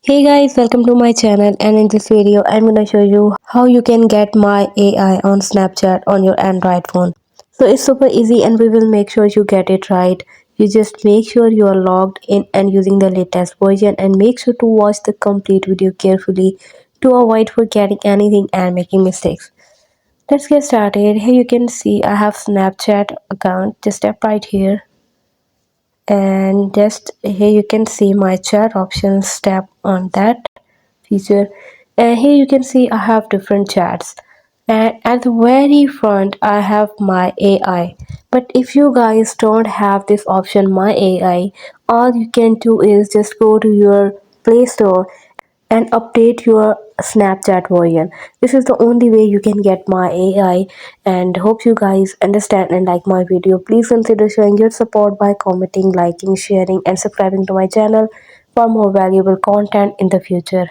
Hey guys, welcome to my channel, and in this video I'm gonna show you how you can get my AI on Snapchat on your Android phone. So it's super easy and we will make sure you get it right. You just make sure you are logged in and using the latest version, and make sure to watch the complete video carefully to avoid forgetting anything and making mistakes. Let's get started. Here you can see I have Snapchat account. Just tap right here, and just here you can see my chat options. Tap on that feature, and here you can see I have different chats, and at the very front I have my AI. But if you guys don't have this option, my AI, all you can do is just go to your Play Store and update your Snapchat version. This is the only way you can get my AI, and hope you guys understand and like my video. Please consider showing your support by commenting, liking, sharing and subscribing to my channel for more valuable content in the future.